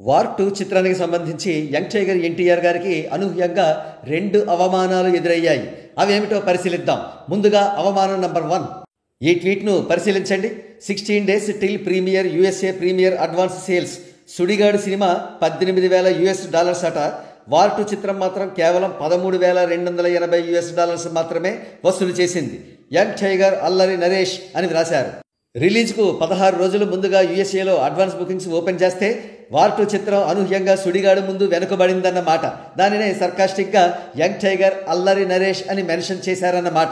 War 2 చిత్రానికి సంబంధించి young tiger NTR గారికి అనూహ్యంగా 2 అవమానాలు ఎదురయ్యాయి. అవేమిటో పరిశీలిద్దాం. ముందుగా అవమానం నంబర్ 1. ఈ ట్వీట్ను పరిశీలించండి. 16 days till premiere USA premiere advance sales. Sudigadu cinema $18,000 అట. వార్ 2 చిత్రం మాత్రం కేవలం $13,280 మాత్రమే వసూలు చేసింది. యంగ్ టైగర్ అల్లరి నరేష్ అని వ్రాశారు. రిలీజ్కు 16 రోజులు ముందుగా యూఎస్ఏలో అడ్వాన్స్ బుకింగ్స్ ఓపెన్ చేస్తే వార్ 2 చిత్రం అనూహ్యంగా సుడిగాడు ముందు వెనుకబడిందన్నమాట. దానినే సర్కాస్టిక్గా యంగ్ టైగర్ అల్లరి నరేష్ అని మెన్షన్ చేశారన్నమాట.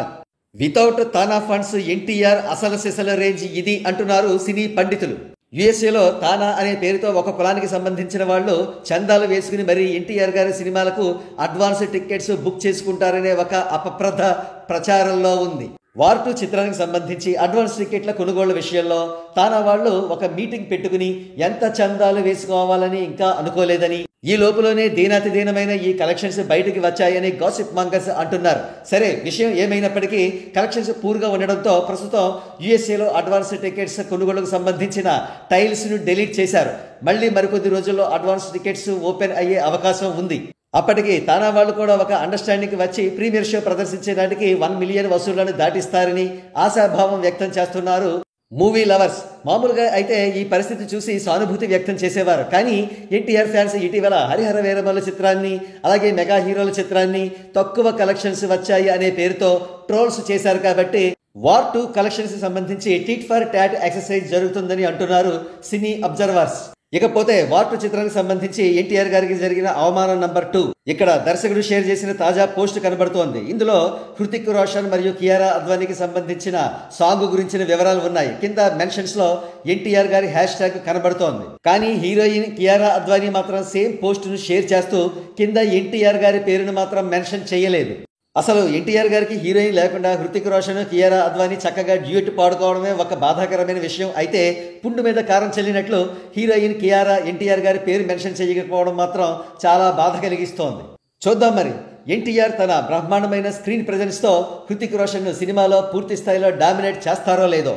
వితౌట్ తానా ఫండ్స్ ఎన్టీఆర్ అసలు సిసల రేంజ్ ఇది అంటున్నారు సినీ పండితులు. యుఎస్ఏలో తానా అనే పేరుతో ఒక కులానికి సంబంధించిన వాళ్ళు చందాలు వేసుకుని మరీ ఎన్టీఆర్ గారి సినిమాలకు అడ్వాన్స్ టికెట్స్ బుక్ చేసుకుంటారనే ఒక అపప్రథ ప్రచారంలో ఉంది. వార్ 2 చిత్రానికి సంబంధించి అడ్వాన్స్ టికెట్ల కొనుగోళ్ల విషయంలో తానా వాళ్ళు ఒక మీటింగ్ పెట్టుకుని ఎంత చందాలు వేసుకోవాలని ఇంకా అనుకోలేదని, ఈ లోపులోనే దీనాతి దీనమైన ఈ కలెక్షన్స్ బయటికి వచ్చాయని గాసిప్ మాంగర్స్ అంటున్నారు. సరే, విషయం ఏమైనప్పటికీ కలెక్షన్స్ పూర్గా ఉండడంతో ప్రస్తుతం యుఎస్ఏలో అడ్వాన్స్ టికెట్స్ కొనుగోలుకు సంబంధించిన టైల్స్ను డిలీట్ చేశారు. మళ్ళీ మరికొద్ది రోజుల్లో అడ్వాన్స్ టికెట్స్ ఓపెన్ అయ్యే అవకాశం ఉంది. అప్పటికి తానా వాళ్ళు కూడా ఒక అండర్స్టాండింగ్ వచ్చి ప్రీమియర్ షో ప్రదర్శించే నాటికి 1 మిలియన్ వసూళ్లను దాటిస్తారని ఆశాభావం వ్యక్తం చేస్తున్నారు మూవీ లవర్స్. మామూలుగా అయితే ఈ పరిస్థితి చూసి సానుభూతి వ్యక్తం చేసేవారు. కానీ ఎన్టీఆర్ ఫ్యాన్స్ ఇటీవల హరిహర వీరమల్లు చిత్రాన్ని, అలాగే మెగా హీరోల చిత్రాన్ని తక్కువ కలెక్షన్స్ వచ్చాయి అనే పేరుతో ట్రోల్స్ చేశారు. కాబట్టి వార్ 2 కలెక్షన్స్ సంబంధించి టిట్ ఫర్ టాట్ ఎక్సర్సైజ్ జరుగుతుందని అంటున్నారు సినీ అబ్జర్వర్స్. ఇకపోతే వార్ 2 చిత్రానికి సంబంధించి ఎన్టీఆర్ గారికి జరిగిన అవమానం నంబర్ 2. ఇక్కడ దర్శకుడు షేర్ చేసిన తాజా పోస్ట్ కనబడుతోంది. ఇందులో హృతిక్ రోషన్ మరియు కియారా అద్వానీకి సంబంధించిన సాంగ్ గురించిన వివరాలు ఉన్నాయి. కింద మెన్షన్స్ లో ఎన్టీఆర్ గారి హ్యాష్ ట్యాగ్ కనబడుతోంది. కానీ హీరోయిన్ కియారా అద్వానీ మాత్రం సేమ్ పోస్ట్ ను షేర్ చేస్తూ కింద ఎన్టీఆర్ గారి పేరును మాత్రం మెన్షన్ చేయలేదు. అసలు ఎన్టీఆర్ గారికి హీరోయిన్ లేకుండా హృతిక్ రోషన్, కియారా అద్వానీ చక్కగా డ్యూయట్ పాడుకోవడమే ఒక బాధాకరమైన విషయం అయితే, పుండు మీద కారం చెల్లినట్లు హీరోయిన్ కియారా ఎన్టీఆర్ గారి పేరు మెన్షన్ చేయకపోవడం మాత్రం చాలా బాధ కలిగిస్తోంది. చూద్దాం మరి ఎన్టీఆర్ తన బ్రహ్మాండమైన స్క్రీన్ ప్రెజెన్స్తో హృతిక్ రోషన్ సినిమాలో పూర్తి స్థాయిలో డామినేట్ చేస్తారో లేదో.